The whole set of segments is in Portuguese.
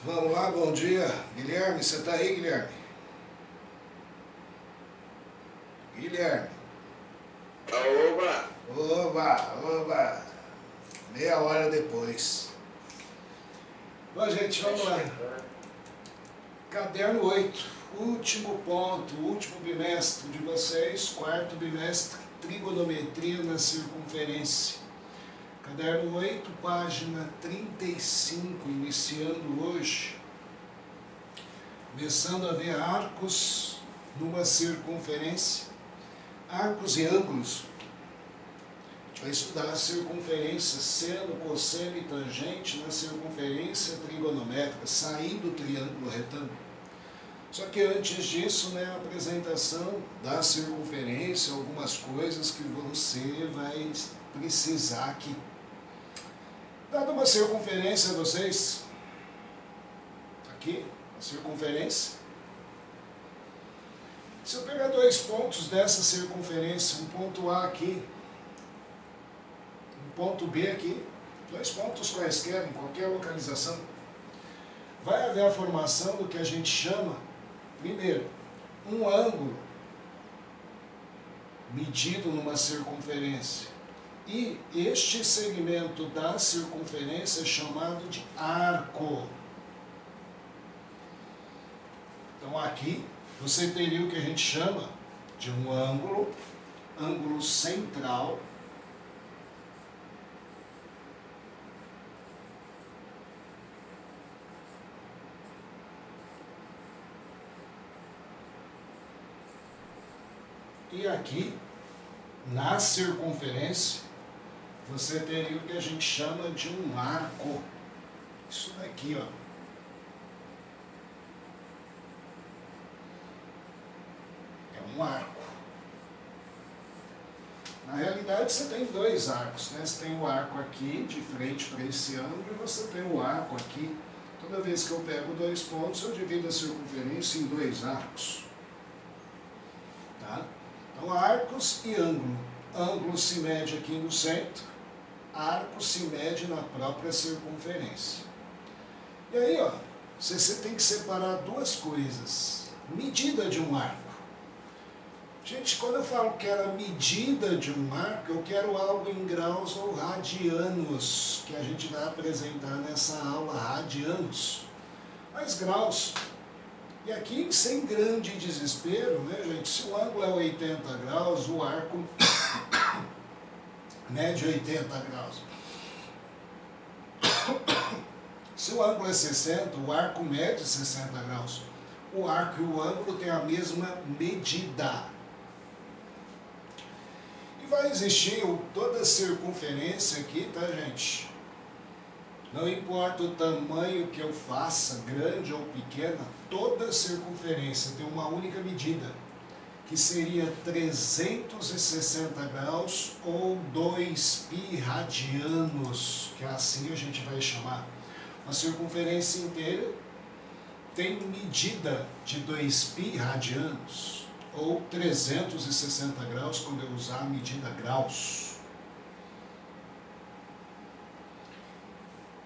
Vamos lá, bom dia. Guilherme, você tá aí, Guilherme? Guilherme. Oba! Oba, oba. Meia hora depois. Bom, gente, vamos lá. Caderno 8, último ponto, último bimestre de vocês, quarto bimestre, trigonometria na circunferência. Caderno 8, página 35, iniciando hoje. Começando a ver arcos numa circunferência, arcos e ângulos. A gente vai estudar a circunferência, seno, cosseno e tangente na circunferência trigonométrica, sair do triângulo retângulo. Só que antes disso, a apresentação da circunferência, algumas coisas que você vai precisar aqui. Dada uma circunferência a vocês, aqui, a circunferência. Se eu pegar dois pontos dessa circunferência, um ponto A aqui, um ponto B aqui, dois pontos quaisquer, em qualquer localização, vai haver a formação do que a gente chama, primeiro, um ângulo medido numa circunferência. E este segmento da circunferência é chamado de arco. Então aqui você teria o que a gente chama de um ângulo central, e aqui na circunferência você teria o que a gente chama de um arco. Isso daqui, ó. É um arco. Na realidade você tem dois arcos, Você tem o arco aqui, de frente para esse ângulo, e você tem o arco aqui. Toda vez que eu pego dois pontos, eu divido a circunferência em dois arcos. Tá? Então, arcos e ângulo. Ângulo se mede aqui no centro, arco se mede na própria circunferência. E aí, ó, você tem que separar duas coisas. Medida de um arco. Gente, quando eu falo que era medida de um arco, eu quero algo em graus ou radianos, que a gente vai apresentar nessa aula, radianos. Mas graus. E aqui, sem grande desespero, gente? Se o ângulo é 80 graus, o arco mede 80 graus. Se o ângulo é 60, o arco mede 60 graus. O arco e o ângulo têm a mesma medida. E vai existir toda a circunferência aqui, tá, gente? Não importa o tamanho que eu faça, grande ou pequena, toda a circunferência tem uma única medida, que seria 360 graus ou 2π radianos, que assim a gente vai chamar. Uma circunferência inteira tem medida de 2π radianos, ou 360 graus, quando eu usar a medida graus.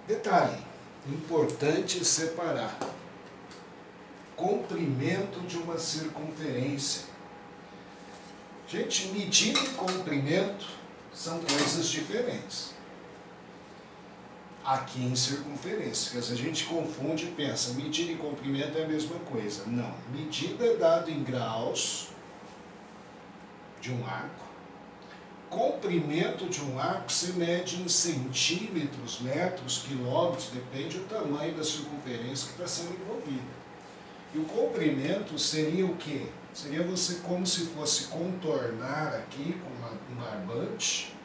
Detalhe, importante separar comprimento de uma circunferência. Gente, medida e comprimento são coisas diferentes. Aqui em circunferência, porque a gente confunde e pensa, medida e comprimento é a mesma coisa. Não, medida é dado em graus de um arco. Comprimento de um arco se mede em centímetros, metros, quilômetros, depende do tamanho da circunferência que está sendo envolvida. E o comprimento seria o quê? Seria você como se fosse contornar aqui com um barbante.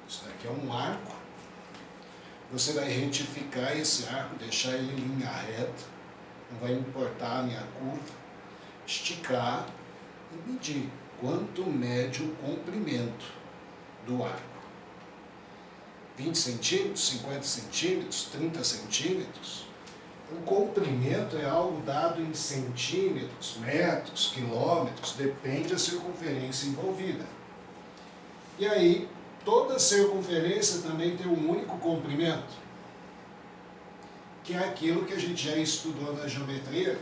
Isso daqui é um arco. Você vai retificar esse arco, deixar ele em linha reta, não vai importar a minha curva, esticar e medir quanto mede o comprimento do arco. 20 centímetros, 50 centímetros, 30 centímetros. O comprimento é algo dado em centímetros, metros, quilômetros, depende da circunferência envolvida. E aí, toda circunferência também tem um único comprimento. que é aquilo que a gente já estudou na geometria,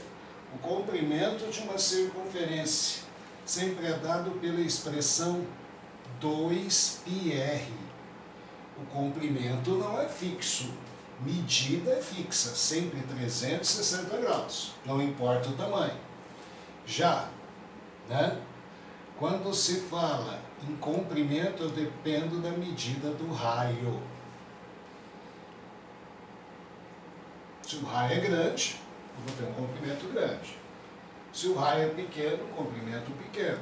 o comprimento de uma circunferência sempre é dado pela expressão 2πr. O comprimento não é fixo, medida é fixa, sempre 360 graus, não importa o tamanho. Já, né, quando se fala em comprimento, eu dependo da medida do raio. Se o raio é grande, eu vou ter um comprimento grande. Se o raio é pequeno, comprimento pequeno.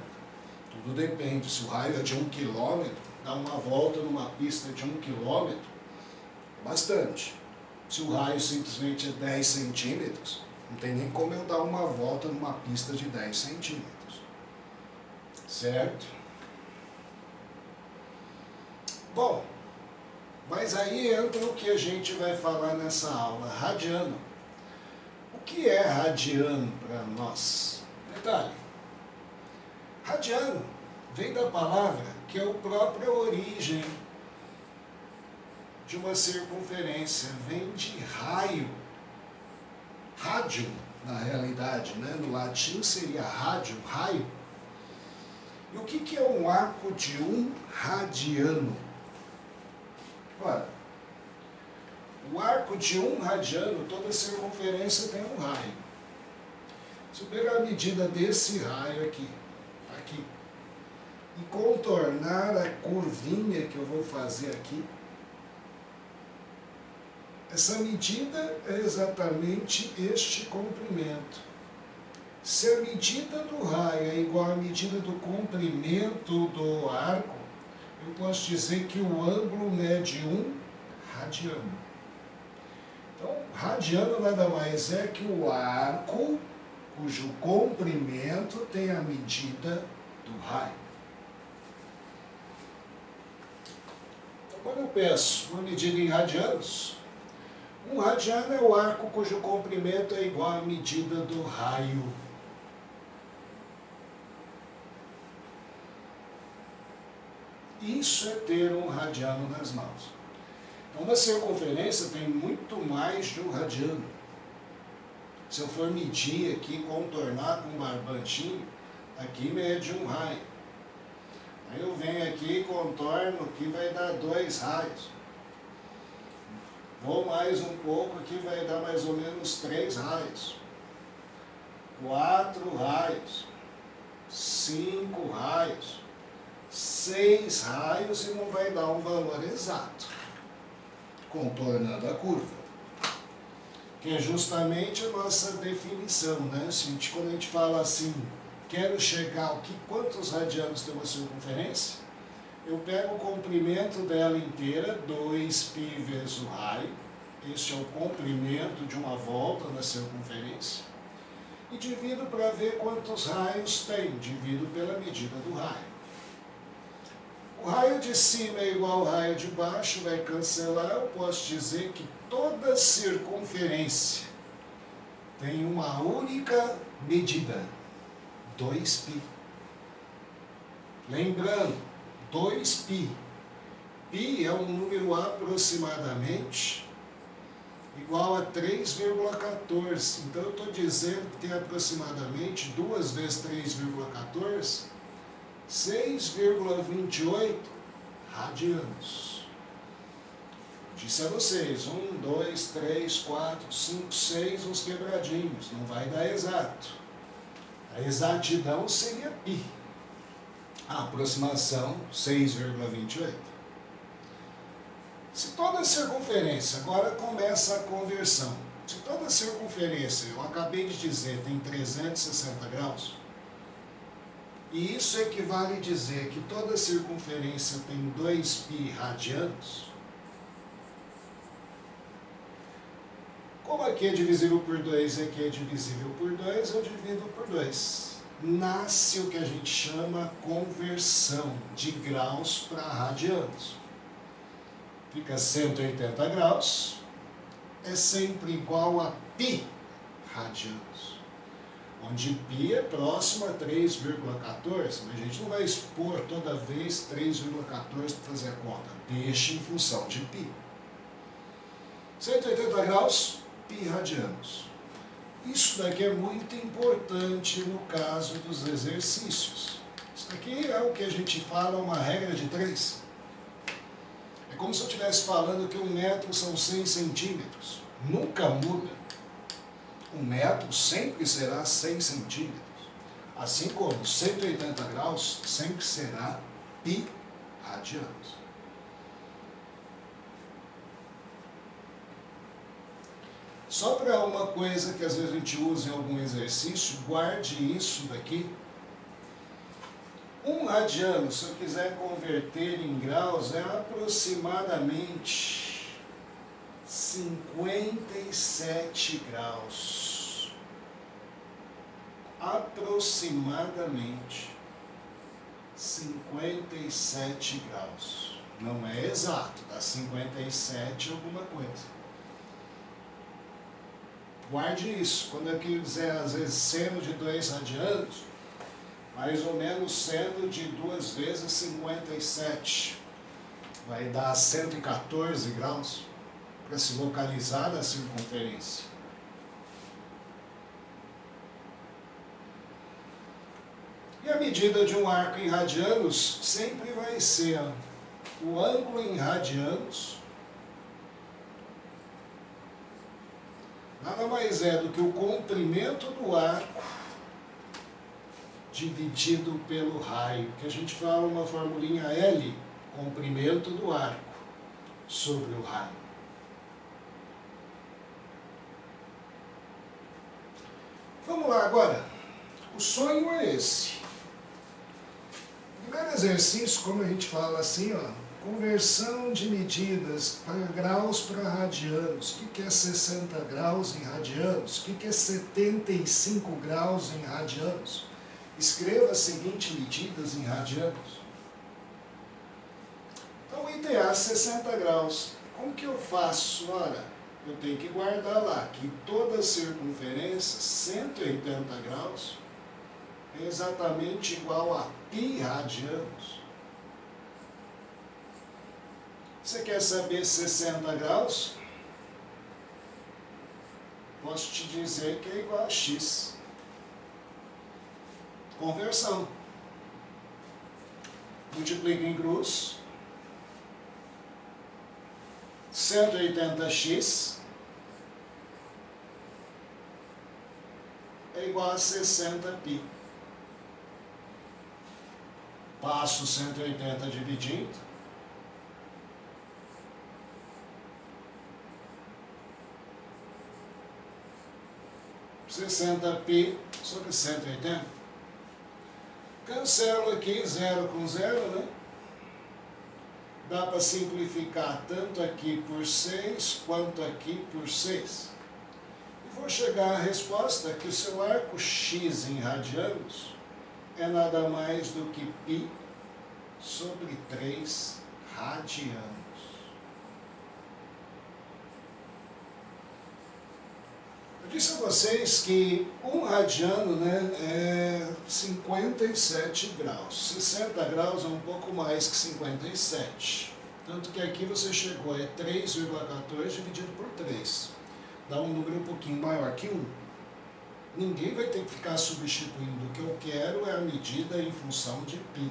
Tudo depende. Se o raio é de 1 km, dar uma volta numa pista de 1 km é bastante. Se o raio simplesmente é 10 centímetros, não tem nem como eu dar uma volta numa pista de 10 centímetros. Certo? Bom, mas aí entra o que a gente vai falar nessa aula, radiano. O que é radiano para nós? Detalhe. Radiano vem da palavra que é a própria origem de uma circunferência, vem de raio. Rádio, na realidade, né? No latim seria rádio, raio. E o que é um arco de 1 radiano? Ora, o arco de 1 radiano, toda circunferência tem um raio. Se eu pegar a medida desse raio aqui, e contornar a curvinha que eu vou fazer aqui, essa medida é exatamente este comprimento. Se a medida do raio é igual à medida do comprimento do arco, eu posso dizer que o ângulo mede 1 radiano. Então, radiano nada mais é que o arco cujo comprimento tem a medida do raio. Então, quando eu peço uma medida em radianos, 1 radiano é o arco cujo comprimento é igual à medida do raio. Isso é ter 1 radiano nas mãos. Então, uma circunferência tem muito mais de 1 radiano. Se eu for medir aqui, contornar com um barbantinho, aqui mede 1 raio. Aí eu venho aqui e contorno, aqui vai dar 2 raios. Vou mais um pouco, aqui vai dar mais ou menos 3 raios. 4 raios. 5 raios. 6 raios e não vai dar um valor exato, contornando a curva, que é justamente a nossa definição, né? Quando a gente fala assim, quero chegar ao quantos radianos tem uma circunferência, eu pego o comprimento dela inteira, 2π vezes o raio, este é o comprimento de uma volta na circunferência, e divido para ver quantos raios tem, divido pela medida do raio. O raio de cima é igual ao raio de baixo, vai cancelar, eu posso dizer que toda circunferência tem uma única medida, 2π. Lembrando, 2π. Π é um número aproximadamente igual a 3,14. Então eu estou dizendo que tem aproximadamente 2 vezes 3,14, 6,28 radianos. Disse a vocês, 1, 2, 3, 4, 5, 6, uns quebradinhos, não vai dar exato. A exatidão seria π. A aproximação, 6,28. Se toda circunferência, agora começa a conversão, se toda circunferência, eu acabei de dizer, tem 360 graus, e isso equivale a dizer que toda circunferência tem 2π radianos, como aqui é divisível por 2 e aqui é divisível por 2, eu divido por 2. Nasce o que a gente chama conversão de graus para radianos. Fica 180 graus, é sempre igual a π radianos, onde π é próximo a 3,14, mas a gente não vai expor toda vez 3,14 para fazer a conta, deixa em função de π. 180 graus π radianos. Isso daqui é muito importante no caso dos exercícios. Isso daqui é o que a gente fala uma regra de 3. É como se eu estivesse falando que 1 metro são 100 centímetros. Nunca muda. 1 metro sempre será 100 centímetros. Assim como 180 graus sempre será π radianos. Só para uma coisa que às vezes a gente usa em algum exercício, guarde isso daqui. 1 radiano, se eu quiser converter em graus, é aproximadamente 57 graus. Aproximadamente 57 graus. Não é exato, dá 57 alguma coisa. Guarde isso. Quando eu quiser, às vezes, seno de 2 radianos, mais ou menos seno de 2 vezes 57. Vai dar 114 graus para se localizar na circunferência. E a medida de um arco em radianos sempre vai ser o ângulo em radianos. Nada mais é do que o comprimento do arco dividido pelo raio, que a gente fala uma formulinha L, comprimento do arco sobre o raio. Vamos lá agora. O sonho é esse. O primeiro exercício, como a gente fala assim, ó, conversão de medidas para graus para radianos. O que é 60 graus em radianos? O que é 75 graus em radianos? Escreva as seguintes medidas em radianos. Então, o item A, 60 graus. Como que eu faço? Ora, eu tenho que guardar lá que toda circunferência, 180 graus, é exatamente igual a π radianos. Você quer saber 60 graus? Posso te dizer que é igual a x. Conversão. Multiplica em cruz. 180x é igual a 60π. Passo 180 dividindo. 60π sobre 180. Cancelo aqui 0 com 0, né? Dá para simplificar tanto aqui por 6 quanto aqui por 6. E vou chegar à resposta que o seu arco x em radianos é nada mais do que π sobre 3 radianos. Eu disse a vocês que 1 radiano, né, é 57 graus. 60 graus é um pouco mais que 57. Tanto que aqui você chegou, é 3,14 dividido por 3. Dá um número um pouquinho maior que 1. Ninguém vai ter que ficar substituindo. O que eu quero é a medida em função de π.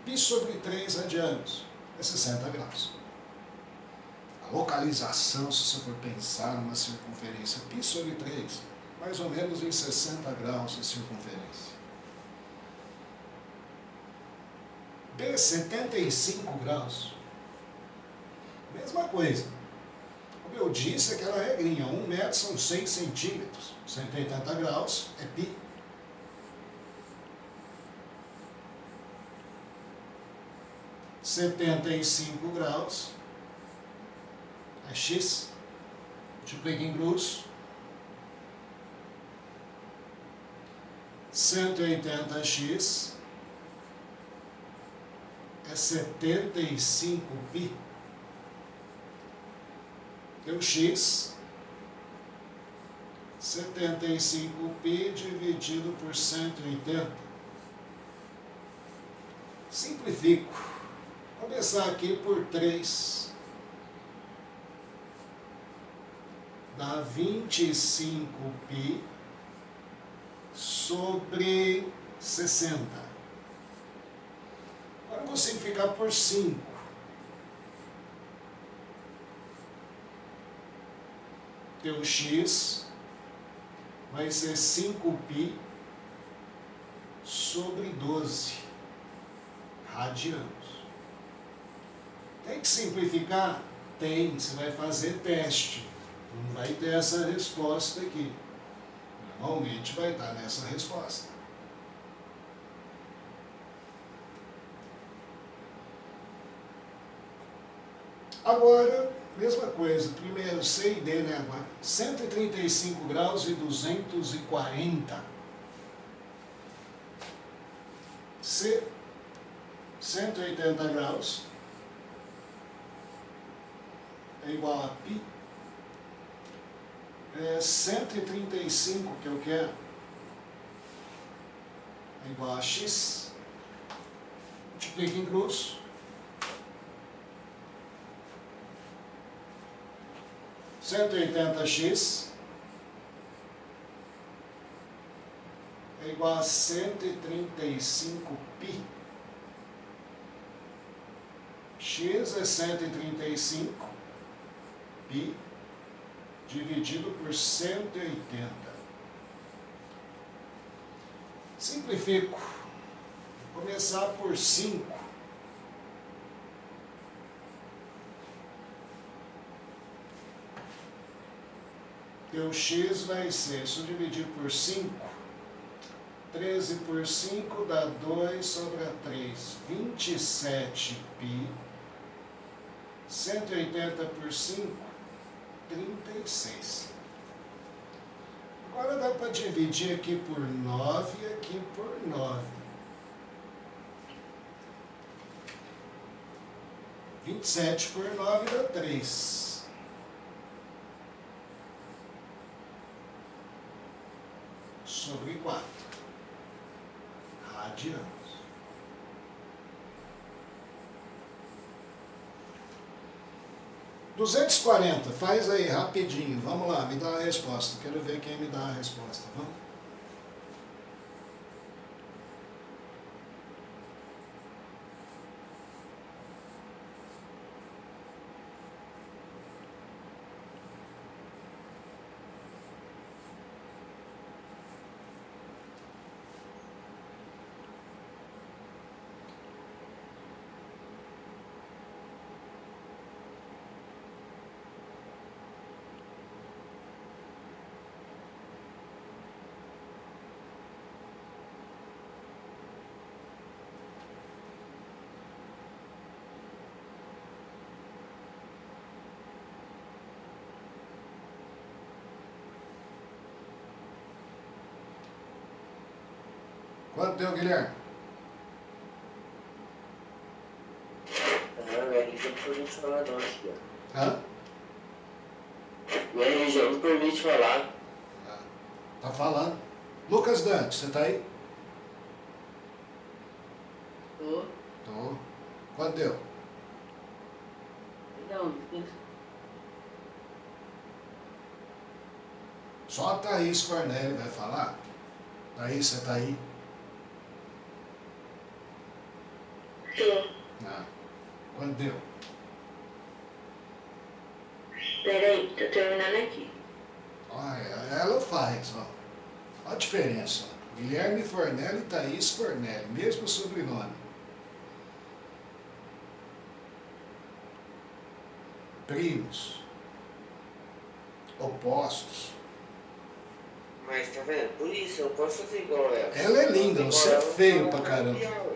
π sobre 3 radianos é 60 graus. Localização, se você for pensar numa circunferência π sobre 3, mais ou menos em 60 graus de circunferência. B, 75 graus. Mesma coisa. Como eu disse, aquela regrinha, 1 metro são 100 centímetros. 180 graus é π. (75 graus) é x, multiplica em cruz, 180x é 75π, deu x, 75π dividido por 180. Simplifico, vou começar aqui por 3. dá 25π sobre 60. Agora eu vou simplificar por 5. Teu x vai ser 5π sobre 12 radianos. Tem que simplificar? Tem, você vai fazer teste. Não vai ter essa resposta aqui. Normalmente vai estar nessa resposta. Agora, mesma coisa, primeiro C e D, né? Agora, 135 graus e 240. C, 180 graus é igual a π. 135 que eu quero é igual a x. Multiplica em cruz. 180x é igual a 135π. X é 135 π dividido por 180. Simplifico. Vou começar por 5. Teu x vai ser, se eu dividir por 5, 13 por 5 dá 2, sobra 3. 27π. 180 por 5, 36. Agora dá para dividir aqui por 9 e aqui por 9. 27 por 9 dá 3. Sobre 4. Radianos. $240, faz aí rapidinho, vamos lá, me dá a resposta, quero ver quem me dá a resposta, vamos? Quanto deu, Guilherme? Minha região não permite falar não, aqui, ó. Hã? Minha região não permite falar. Tá falando. Lucas Dante, você tá aí? Tô. Tô. Quanto deu? Não, Só a Thaís Cornélio vai falar. Thaís, você tá aí? Tô. Não. Quanto deu? Peraí, tô terminando aqui. Olha, ela faz, ó. Olha a diferença, ó. Guilherme Fornelli e Thaís Fornelli, mesmo sobrenome. Primos. Opostos. Mas tá vendo? Por isso eu não posso fazer igual ela. Ela é linda, Igual você é ela, feio eu pra vou caramba. copiar, ué.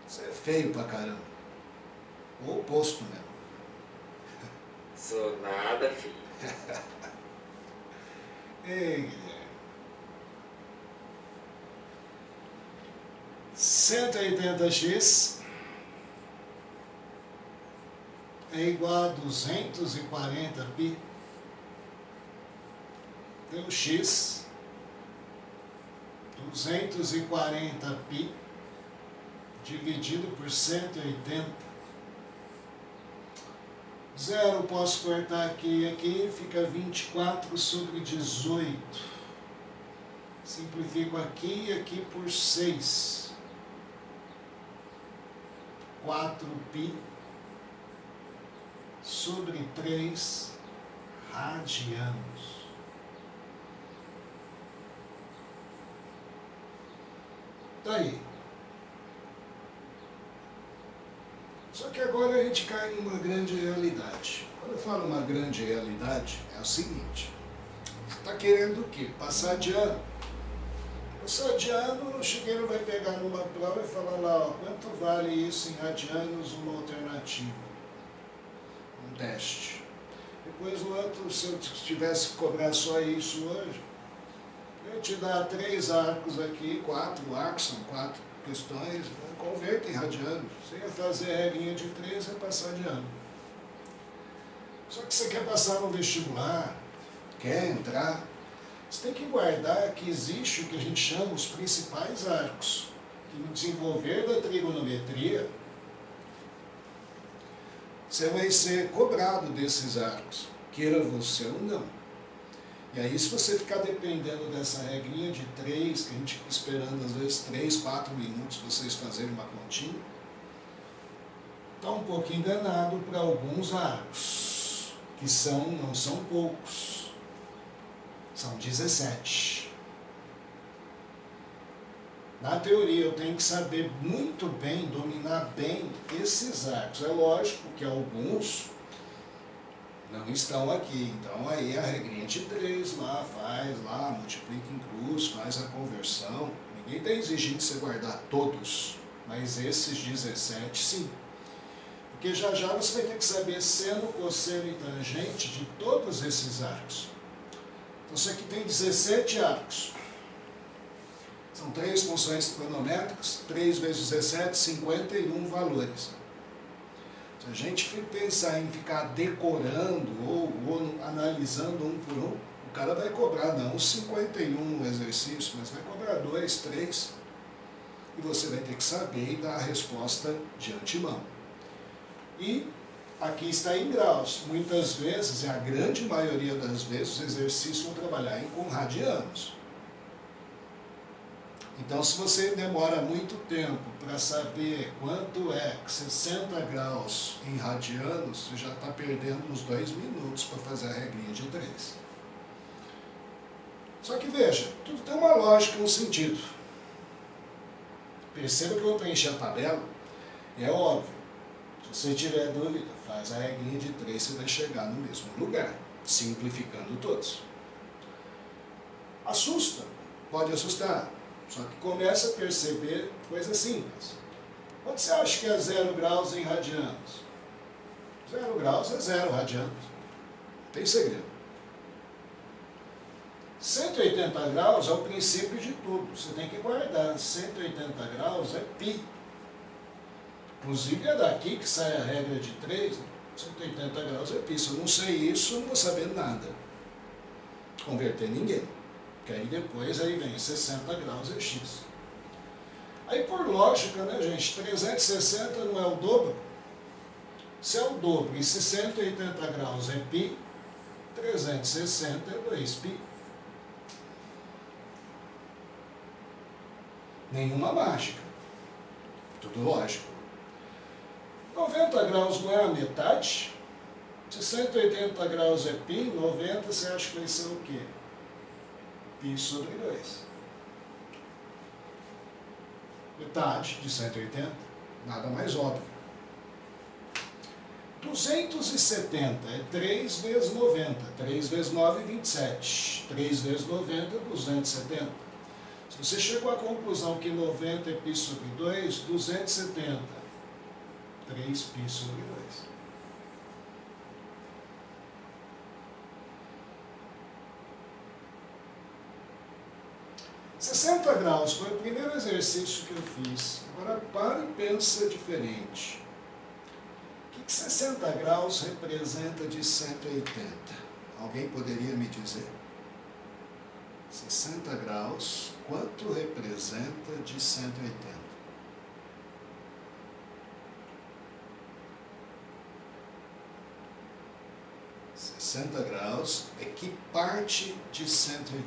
Você é feio pra caramba. O oposto mesmo. Sou nada, filho. Ei, Guilherme. 180x é igual a 240π. Tem o x, 240π dividido por 180. 0 posso cortar aqui e aqui, fica 24 sobre 18. Simplifico aqui e aqui por 6. 4π sobre 3 radianos. Tá aí. Só que agora a gente cai numa grande realidade. Quando eu falo uma grande realidade, é o seguinte. Você está querendo o quê? Passar de ano. Passar de ano, o chiqueiro vai pegar numa prova e falar lá, ó, quanto vale isso em radianos, uma alternativa. Um teste. Depois o outro, se eu tivesse que cobrar só isso hoje, eu te dar 3 arcos aqui, 4 arcos, são 4 questões, converta em radianos. Você ia fazer a regrinha de 3 e passar de ano. Só que você quer passar no vestibular, quer entrar, você tem que guardar que existe o que a gente chama os principais arcos, que no desenvolver da trigonometria, você vai ser cobrado desses arcos, queira você ou não. E aí, se você ficar dependendo dessa regrinha de 3, que a gente fica esperando às vezes 3, 4 minutos vocês fazerem uma continha, está um pouco enganado para alguns arcos, que não são poucos, são 17. Na teoria, eu tenho que saber muito bem, dominar bem esses arcos. É lógico que alguns não estão aqui, então aí a regrinha de 3 lá, faz lá, multiplica em cruz, faz a conversão. Ninguém está exigindo que você guardar todos, mas esses 17 sim. Porque já você vai ter que saber seno, cosseno e tangente de todos esses arcos. Então isso aqui tem 17 arcos. São 3 funções trigonométricas, 3 vezes 17, 51 valores. Se a gente pensar em ficar decorando ou analisando um por um, o cara vai cobrar não 51 no exercício, mas vai cobrar 2, 3, e você vai ter que saber e dar a resposta de antemão. E aqui está em graus. Muitas vezes, a grande maioria das vezes, os exercícios vão trabalhar com radianos. Então, se você demora muito tempo para saber quanto é 60 graus em radianos, você já está perdendo uns 2 minutos para fazer a regrinha de 3. Só que veja, tudo tem uma lógica e um sentido. Perceba que eu vou preencher a tabela, e é óbvio, se você tiver dúvida, faz a regrinha de 3, você vai chegar no mesmo lugar, simplificando todos. Assusta? Pode assustar. Só que começa a perceber coisas simples. Quanto você acha que é 0 graus em radianos? 0 graus é 0 radianos. Não tem segredo. 180 graus é o princípio de tudo. Você tem que guardar. 180 graus é π. Inclusive é daqui que sai a regra de 3. 180 graus é π. Se eu não sei isso, eu não vou saber nada. Converter ninguém. Que aí depois vem 60 graus é x. Aí por lógica, né, gente, 360 não é o dobro? Se é o dobro e se 180 graus é π, 360 é 2π. Nenhuma mágica. Tudo lógico. 90 graus não é a metade? Se 180 graus é π, 90 você acha que vai ser o quê? Π sobre 2. Metade de 180, nada mais óbvio. 270 é 3 vezes 90. 3 vezes 9, 27. 3 vezes 90, 270. Se você chegou à conclusão que 90 é π sobre 2, 270. 3π sobre 2. 60 graus foi o primeiro exercício que eu fiz. Agora para e pensa diferente. O que 60 graus representa de 180? Alguém poderia me dizer? 60 graus, quanto representa de 180? 60 graus é que parte de 180?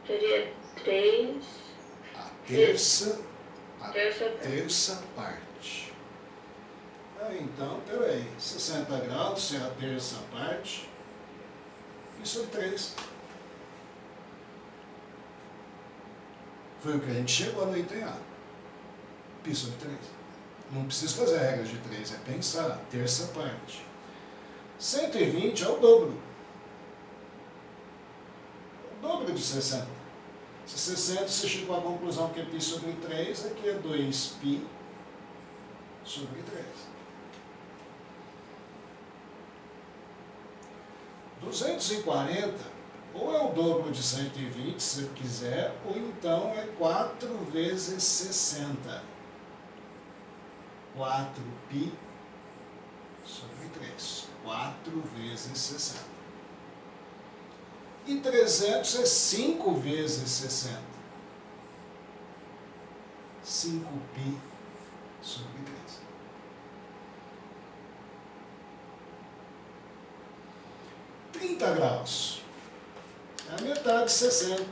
Seria 3. A terça, Terça. terça parte. Então, peraí, 60 graus se é a terça parte, pi sobre 3. Foi o que a gente chegou no item A. Pi sobre 3. Não precisa fazer a regra de 3, é pensar, terça parte. 120 é o dobro. O dobro de 60. Se 60 você chegou à conclusão que é pi sobre 3, aqui é 2π sobre 3. 240, ou é o dobro de 120, se você quiser, ou então é 4 vezes 60. 4π sobre 3. 4 vezes 60. E 300 é 5 vezes 60. 5π sobre 3. graus. É a metade de 60.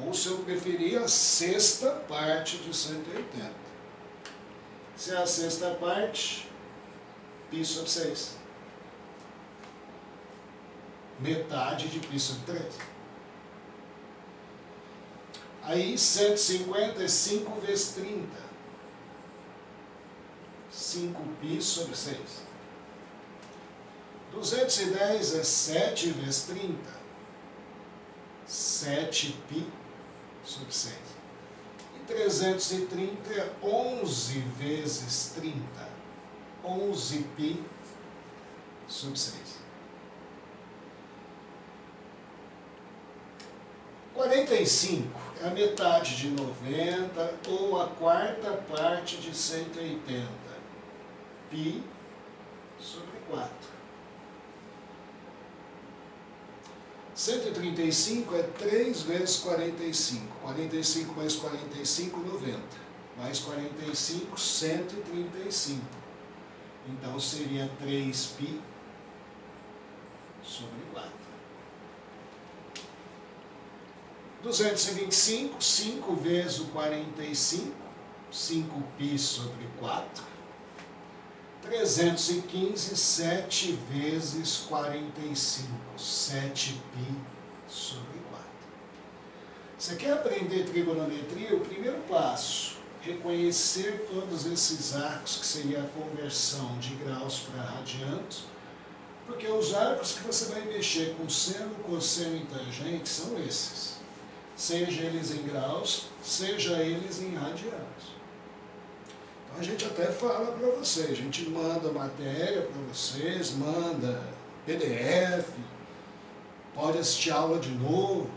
Ou, se eu preferir, a sexta parte de 180. Se é a sexta parte, π sobre 6. Metade de π sobre 3. Aí 150 é 5 vezes 30. 5π sobre 6. 210 é 7 vezes 30. 7π sobre 6. E 330 é 11 vezes 30. 11π sobre 6. 45 é a metade de 90 ou a quarta parte de 180. Π sobre 4. 135 é 3 vezes 45. 45 mais 45, 90. Mais 45, 135. Então seria 3π sobre 4. 225, 5 vezes o 45, 5π sobre 4. 315, 7 vezes 45, 7π sobre 4. Você quer aprender trigonometria? O primeiro passo, reconhecer todos esses arcos, que seria a conversão de graus para radianos, porque os arcos que você vai mexer com seno, cosseno e tangente são esses. Seja eles em graus, seja eles em radianos. Então a gente até fala para vocês, a gente manda matéria para vocês, manda PDF, pode assistir aula de novo,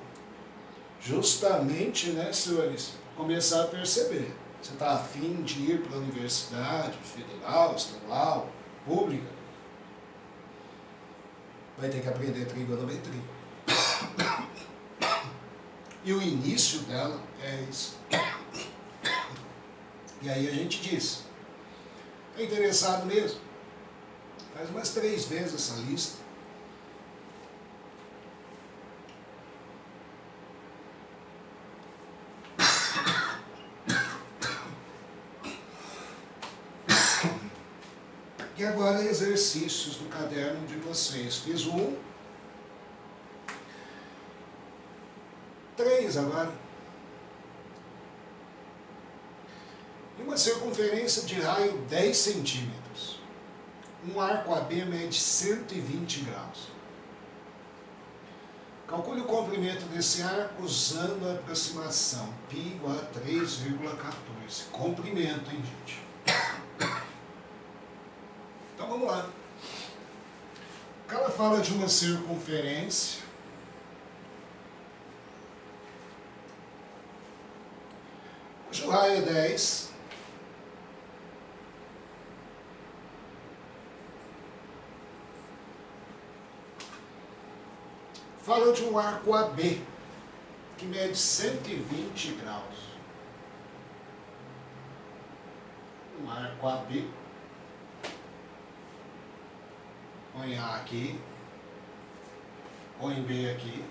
justamente, né, senhores, começar a perceber. Você está afim de ir para a universidade federal, estadual, pública, vai ter que aprender trigonometria. E o início dela é isso. E aí a gente diz, é interessado mesmo? Faz umas 3 vezes essa lista. E agora exercícios do caderno de vocês. Fiz 1. 3 agora. E uma circunferência de raio 10 centímetros. Um arco AB mede 120 graus. Calcule o comprimento desse arco usando a aproximação. Π igual a 3,14. Comprimento, hein, gente? Então vamos lá. O cara fala de uma circunferência cujo raio é 10. Fala de um arco AB, que mede 120 graus. Um arco AB põe A aqui, põe B aqui.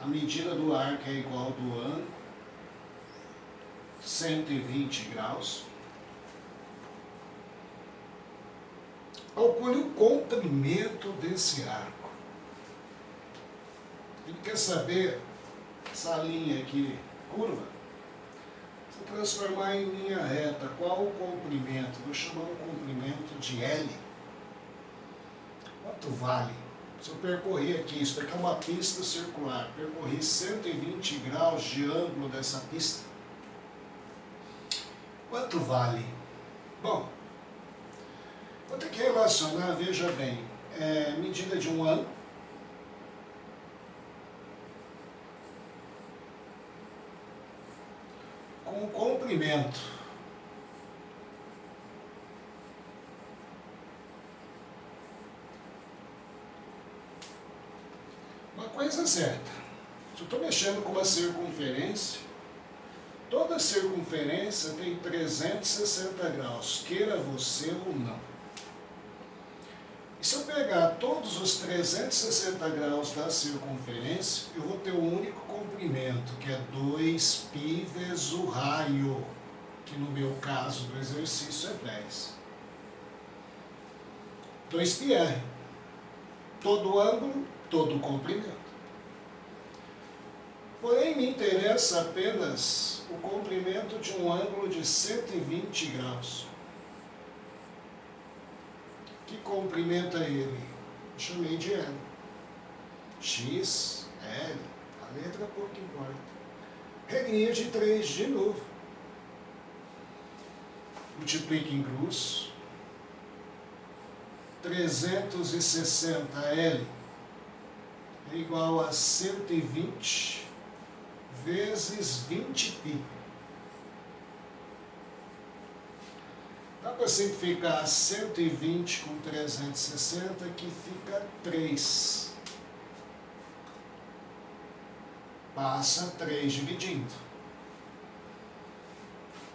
A medida do arco é igual do ângulo, 120 graus. Calcule o comprimento desse arco. Ele quer saber essa linha aqui, curva, se transformar em linha reta, qual o comprimento? Vou chamar o comprimento de L. Quanto vale? Se eu percorrer aqui, isso daqui é uma pista circular, percorrer 120 graus de ângulo dessa pista, quanto vale? Bom, vou ter que relacionar, veja bem, medida de um ângulo com o comprimento. Uma coisa certa, se eu estou mexendo com uma circunferência, toda circunferência tem 360 graus, queira você ou não. E se eu pegar todos os 360 graus da circunferência, eu vou ter um único comprimento, que é 2π vezes o raio, que no meu caso do exercício é 10. 2πr. Todo ângulo, todo comprimento. Porém, me interessa apenas o comprimento de um ângulo de 120 graus. Que comprimento é ele? Eu chamei de L. X, L, a letra pouco importa. Regrinha de 3 de novo. Multiplique em cruz. 360L é igual a 120 vezes 20π. Dá para simplificar 120 com 360, que fica 3. Passa 3 dividindo.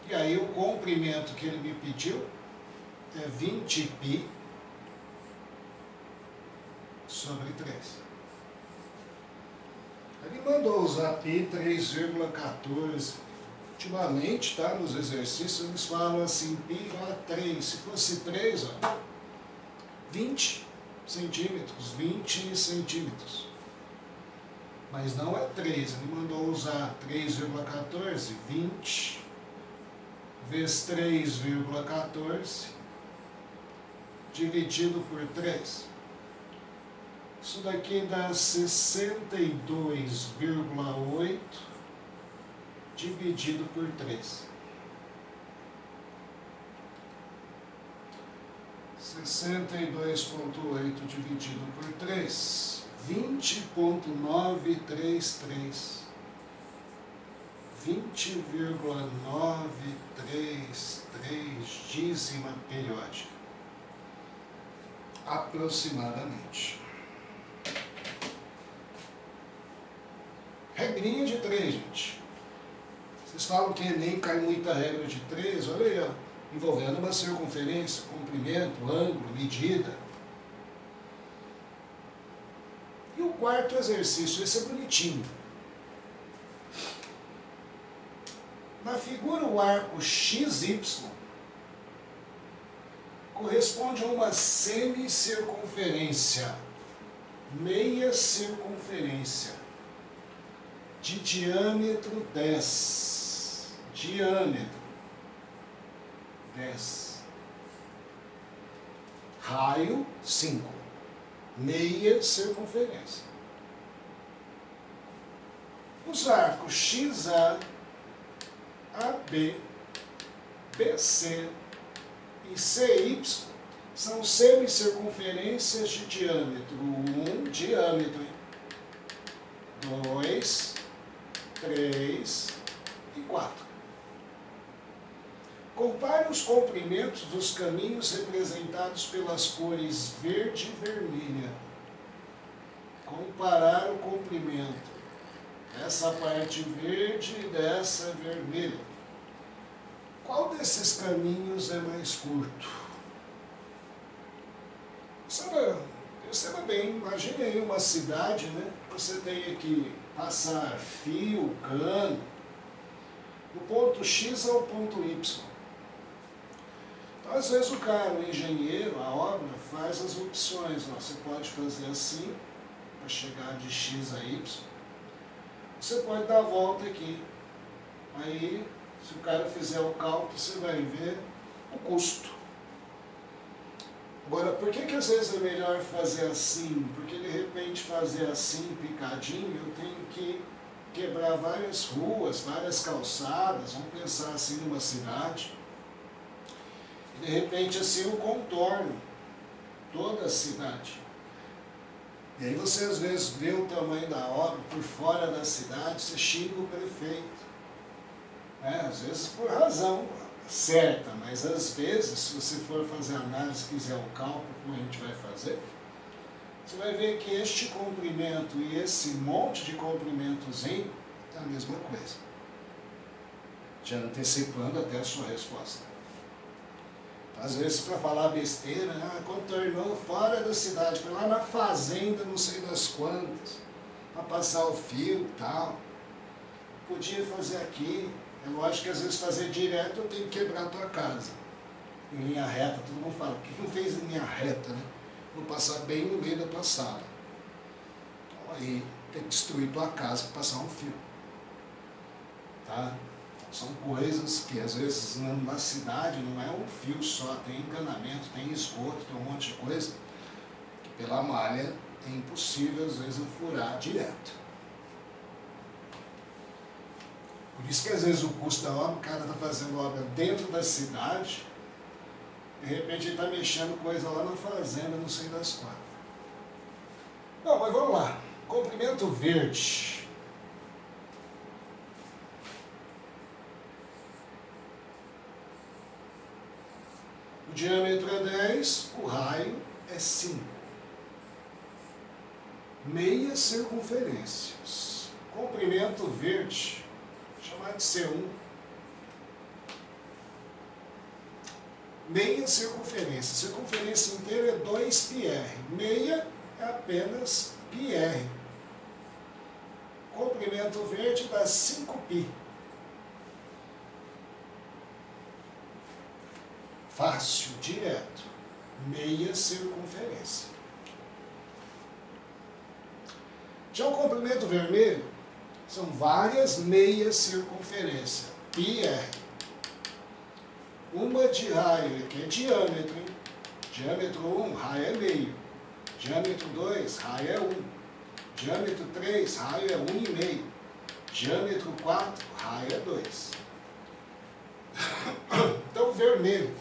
E aí o comprimento que ele me pediu é 20π sobre 3. Ele mandou usar π 3,14. Ultimamente, tá, nos exercícios, eles falam assim, π igual a 3. Se fosse 3, ó, 20 centímetros, 20 centímetros. Mas não é 3, ele mandou usar 3,14, 20 vezes 3,14 dividido por 3. Isso daqui dá 62,8 dividido por 3. 62,8 dividido por 3. 20,933. 20,933 dízima periódica. Aproximadamente. Regrinha de 3, gente. Vocês falam que nem cai muita regra de 3, olha aí, ó, envolvendo uma circunferência, comprimento, ângulo, medida. E o quarto exercício, esse é bonitinho. Na figura, o arco XY corresponde a uma semicircunferência, meia circunferência, de diâmetro 10. Diâmetro 10. Raio 5. Meia circunferência. Os arcos XA, AB, BC e CY são semicircunferências de diâmetro 1, diâmetro 2, 3 e 4. Compare os comprimentos dos caminhos representados pelas cores verde e vermelha. Comparar o comprimento dessa parte verde e dessa vermelha. Qual desses caminhos é mais curto? Perceba bem, imagine aí uma cidade, né? Você tem que passar fio, cano, do ponto X ao ponto Y. Então, às vezes o cara, o engenheiro, a obra, faz as opções. Ó, você pode fazer assim, para chegar de X a Y. Você pode dar a volta aqui. Aí, se o cara fizer o cálculo, você vai ver o custo. Agora, por que às vezes é melhor fazer assim? Porque de repente fazer assim, picadinho, eu tenho que quebrar várias ruas, várias calçadas, vamos pensar assim numa cidade. E de repente assim eu contorno toda a cidade. E aí você às vezes vê o tamanho da obra por fora da cidade, você xinga o prefeito. Às vezes por razão certa, mas às vezes, se você for fazer a análise, quiser o cálculo, como a gente vai fazer, você vai ver que este comprimento e esse monte de comprimentozinho é a mesma coisa. Já antecipando até a sua resposta. Às vezes, para falar besteira, contornou fora da cidade, foi lá na fazenda, não sei das quantas, para passar o fio e tal. Podia fazer aqui. É lógico que às vezes fazer direto eu tenho que quebrar a tua casa. Em linha reta, todo mundo fala, por que não fez em linha reta, né? Vou passar bem no meio da tua sala. Então aí tem que destruir tua casa para passar um fio. Tá? São coisas que às vezes na cidade não é um fio só, tem encanamento, tem esgoto, tem um monte de coisa, que pela malha é impossível às vezes eu furar direto. Por isso que às vezes o custo da obra, o cara está fazendo obra dentro da cidade, de repente ele está mexendo coisa lá na fazenda, não sei das quantas. Não, mas vamos lá. Comprimento verde. O diâmetro é 10, o raio é 5. Meias circunferências. Comprimento verde. Chamar de C1. Meia circunferência. Circunferência inteira é 2πr. Meia é apenas πr. Comprimento verde dá 5π. Fácil, direto. Meia circunferência. Já o comprimento vermelho são várias meias circunferência, πr. Uma de raio, que é diâmetro, hein? Diâmetro 1, raio é meio. Diâmetro 2, raio é 1. Diâmetro 3, raio é 1,5. Diâmetro 4, raio é 2. Então, vermelho.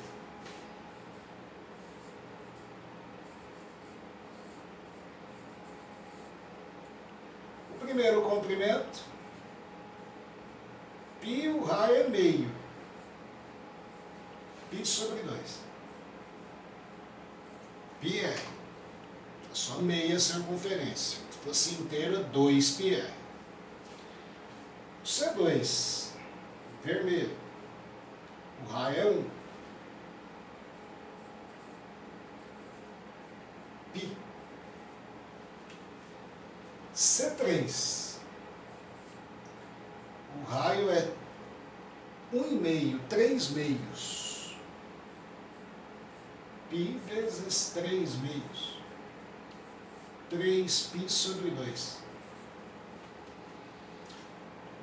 O primeiro comprimento, π, o raio é meio. π sobre 2. πr. É só meia circunferência. Se fosse inteira, 2πr. C2, vermelho. O raio é 1. π. C3. O raio é 1,5, 3 meios. π vezes 3 meios. 3π sobre 2.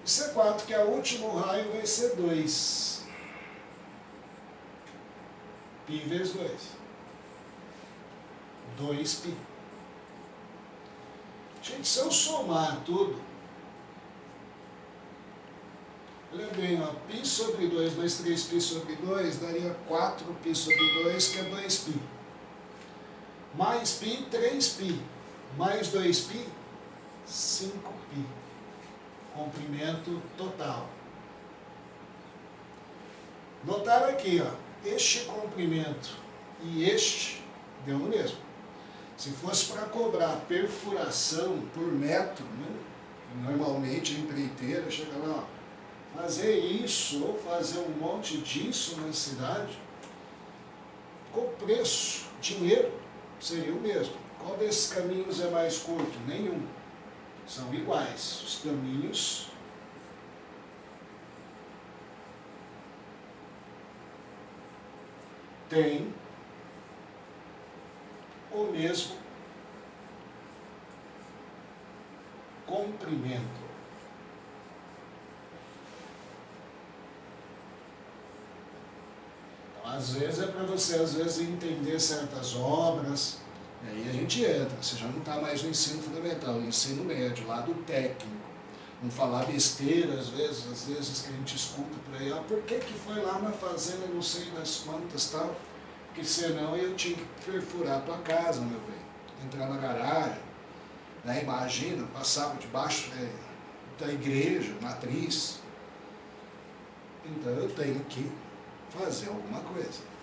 O C4, que é o último raio, vai ser 2. π vezes 2. 2π. Gente, se eu somar tudo, olha bem, ó, π sobre 2 mais 3π sobre 2 daria 4π sobre 2, que é 2π. Mais π, 3π. Mais 2π, 5π. Comprimento total. Notaram aqui, ó, este comprimento e este deu no mesmo. Se fosse para cobrar perfuração por metro, né? Normalmente a empreiteira chega lá, ó, fazer isso ou fazer um monte disso na cidade, com preço, dinheiro, seria o mesmo. Qual desses caminhos é mais curto? Nenhum. São iguais. Os caminhos têm o mesmo comprimento. Então, às vezes é para você, entender certas obras, e aí a gente entra, você já não está mais no ensino fundamental, no ensino médio, lá do técnico. Não falar besteira, às vezes que a gente escuta por aí, por que foi lá na fazenda, não sei das quantas tal, porque senão eu tinha que perfurar a tua casa, meu bem, entrar na garagem, né? Imagina, passava debaixo da igreja, matriz. Então eu tenho que fazer alguma coisa.